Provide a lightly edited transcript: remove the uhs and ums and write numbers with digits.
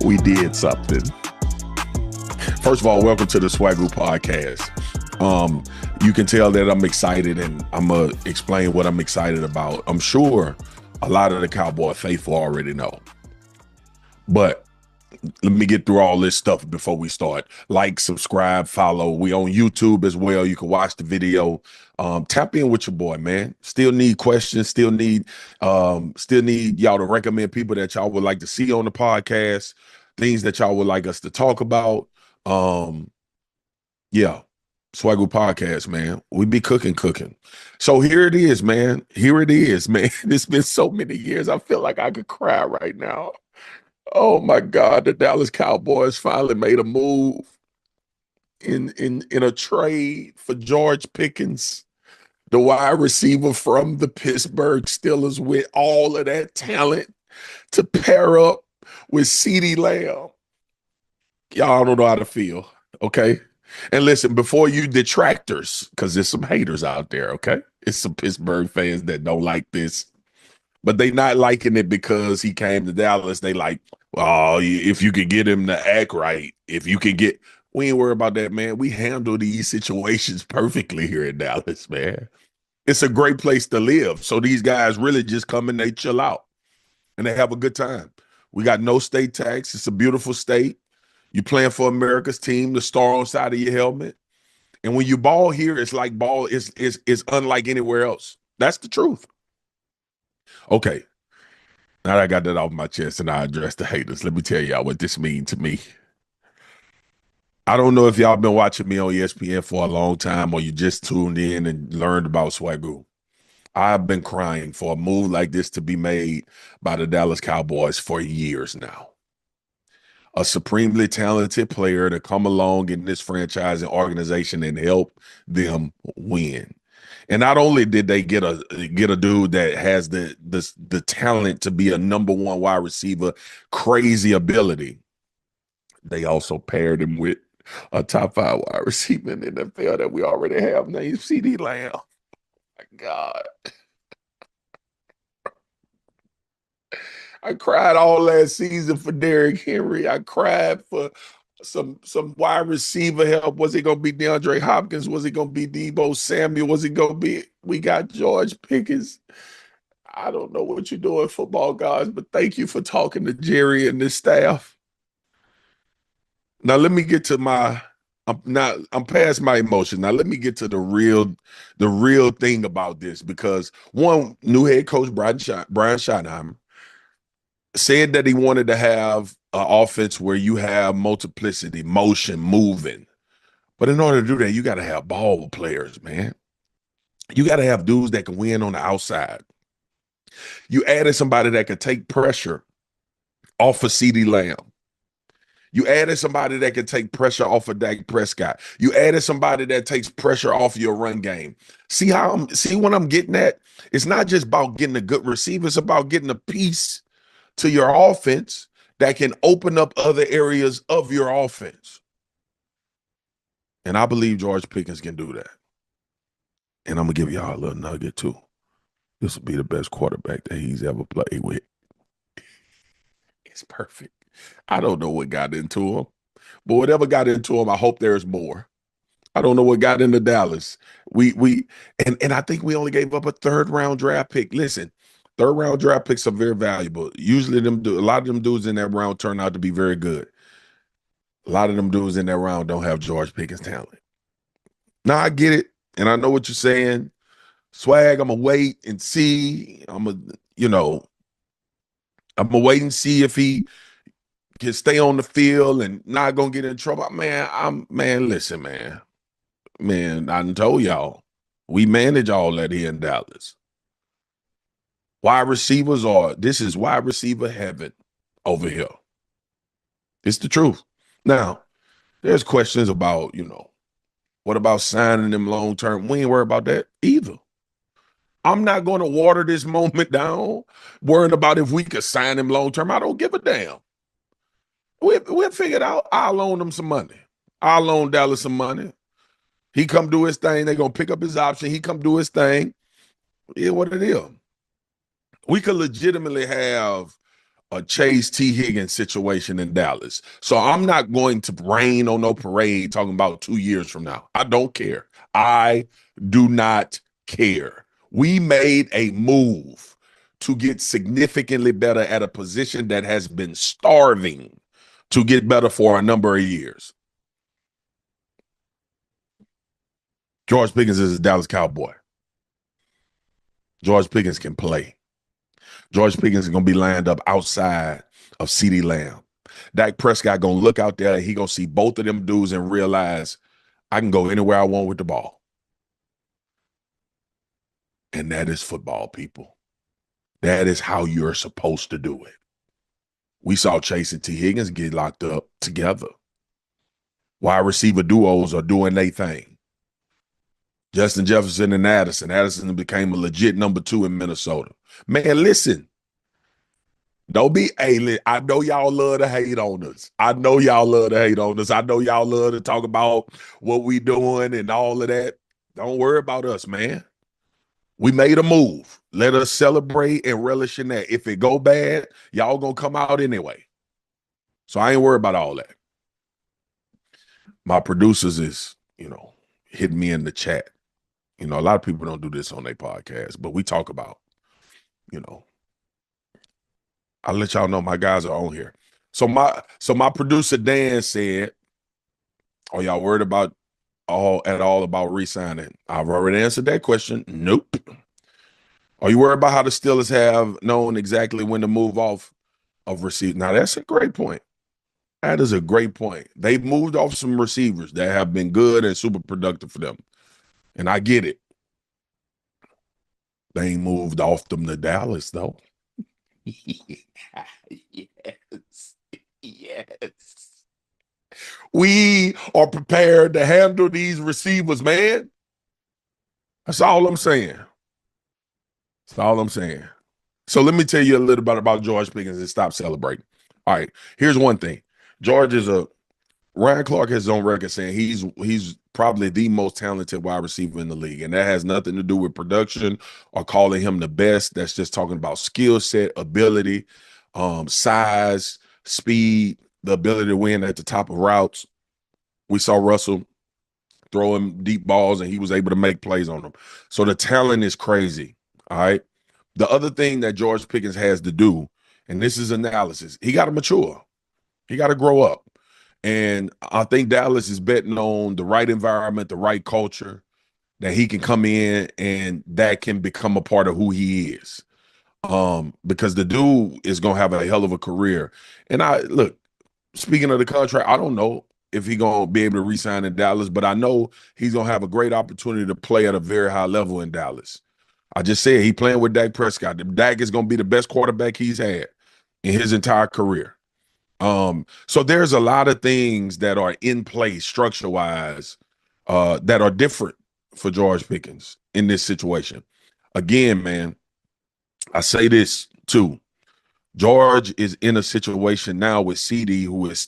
we did something. First of all, welcome to the Swagu podcast. You can tell that I'm excited, and I'm going to explain what I'm excited about. I'm sure a lot of the Cowboy faithful already know. But let me get through all this stuff before we start. Like, subscribe, follow. We on YouTube as well. You can watch the video. Tap in with your boy, man. Still need questions. Still need y'all to recommend people that y'all would like to see on the podcast. Things that y'all would like us to talk about. Yeah. Swagu podcast, man. We be cooking. So here it is, man. It's been so many years. I feel like I could cry right now. Oh my God, the Dallas Cowboys finally made a move in a trade for George Pickens, the wide receiver from the Pittsburgh Steelers, with all of that talent to pair up with CeeDee Lamb. Y'all don't know how to feel, okay? And listen, before you detractors, because there's some haters out there, okay? It's some Pittsburgh fans that don't like this. But they not liking it because he came to Dallas. They like, oh, if you could get him to act right, we ain't worried about that, man. We handle these situations perfectly here in Dallas, man. It's a great place to live. So these guys really just come and they chill out and they have a good time. We got no state tax. It's a beautiful state. You playing for America's team, the star on the side of your helmet. And when you ball here, it's like ball is unlike anywhere else. That's the truth. Okay, now that I got that off my chest and I address the haters, let me tell y'all what this means to me. I don't know if y'all been watching me on ESPN for a long time or you just tuned in and learned about Swagu. I've been crying for a move like this to be made by the Dallas Cowboys for years now. A supremely talented player to come along in this franchise and organization and help them win. And not only did they get a dude that has the talent to be a number one wide receiver, crazy ability, they also paired him with a top 5 wide receiver in the NFL that we already have named CeeDee Lamb. Oh my God. I cried all last season for Derrick Henry. I cried for some wide receiver help. Was it going to be DeAndre Hopkins? Was it going to be Deebo Samuel? Was it going to be, we got George Pickens. I don't know what you're doing, football guys, but thank you for talking to Jerry and the staff. Now let me get to I'm past my emotion. Now let me get to the real thing about this, because one, new head coach Brian Schottenheimer said that he wanted to have an offense where you have multiplicity, motion, moving. But in order to do that, you got to have ball players, man. You got to have dudes that can win on the outside. You added somebody that could take pressure off of CeeDee Lamb. You added somebody that can take pressure off of Dak Prescott. You added somebody that takes pressure off your run game. See what I'm getting at? It's not just about getting a good receiver. It's about getting a piece to your offense that can open up other areas of your offense. And I believe George Pickens can do that. And I'm going to give y'all a little nugget too. This will be the best quarterback that he's ever played with. It's perfect. I don't know what got into him, but whatever got into him, I hope there's more. I don't know what got into Dallas. And I think we only gave up a 3rd-round draft pick. Listen, 3rd-round draft picks are very valuable. Usually a lot of them dudes in that round turn out to be very good. A lot of them dudes in that round don't have George Pickens' talent. Now, I get it, and I know what you're saying. Swag, I'm going to wait and see. I'm going to wait and see if he can stay on the field and not going to get in trouble. Listen, man. Man, I done told y'all, we manage all that here in Dallas. Wide receivers this is wide receiver heaven over here. It's the truth. Now, there's questions about, what about signing them long term? We ain't worried about that either. I'm not going to water this moment down, worrying about if we could sign him long term. I don't give a damn. We'll figure it out. I'll loan them some money. I'll loan Dallas some money. He come do his thing. They're going to pick up his option. He come do his thing. Yeah, what it is. We could legitimately have a Chase T. Higgins situation in Dallas. So I'm not going to rain on no parade talking about 2 years from now. I don't care. I do not care. We made a move to get significantly better at a position that has been starving to get better for a number of years. George Pickens is a Dallas Cowboy. George Pickens can play. George Pickens is going to be lined up outside of CeeDee Lamb. Dak Prescott going to look out there and he going to see both of them dudes and realize I can go anywhere I want with the ball. And that is football, people. That is how you're supposed to do it. We saw Chase and T. Higgins get locked up together. Wide receiver duos are doing their thing. Justin Jefferson and Addison. Addison became a legit number 2 in Minnesota. Man, listen. Don't be alien. I know y'all love to hate on us. I know y'all love to hate on us. I know y'all love to talk about what we doing and all of that. Don't worry about us, man. We made a move. Let us celebrate and relish in that. If it go bad, y'all gonna come out anyway. So I ain't worried about all that. My producers is, hitting me in the chat. A lot of people don't do this on their podcast, but we talk about, I'll let y'all know my guys are on here. So my producer Dan said, "Are y'all worried about at all about re-signing?" I've already answered that question. Nope. Are you worried about how the Steelers have known exactly when to move off of receivers? Now that's a great point. That is a great point. They've moved off some receivers that have been good and super productive for them. And I get it. They ain't moved off them to Dallas, though. Yes. Yes. We are prepared to handle these receivers, man. That's all I'm saying. That's all I'm saying. So let me tell you a little bit about George Pickens and stop celebrating. All right, here's one thing. Ryan Clark has his own record saying he's probably the most talented wide receiver in the league, and that has nothing to do with production or calling him the best. That's just talking about skill set, ability, size, speed, the ability to win at the top of routes. We saw Russell throw him deep balls, and he was able to make plays on them. So the talent is crazy, all right? The other thing that George Pickens has to do, and this is analysis, he got to mature. He got to grow up. And I think Dallas is betting on the right environment, the right culture, that he can come in and that can become a part of who he is. Because the dude is going to have a hell of a career. And speaking of the contract, I don't know if he's going to be able to re-sign in Dallas, but I know he's going to have a great opportunity to play at a very high level in Dallas. I just said he playing with Dak Prescott. Dak is going to be the best quarterback he's had in his entire career. So there's a lot of things that are in place structure-wise that are different for George Pickens in this situation. Again, man, I say this too. George is in a situation now with CeeDee who is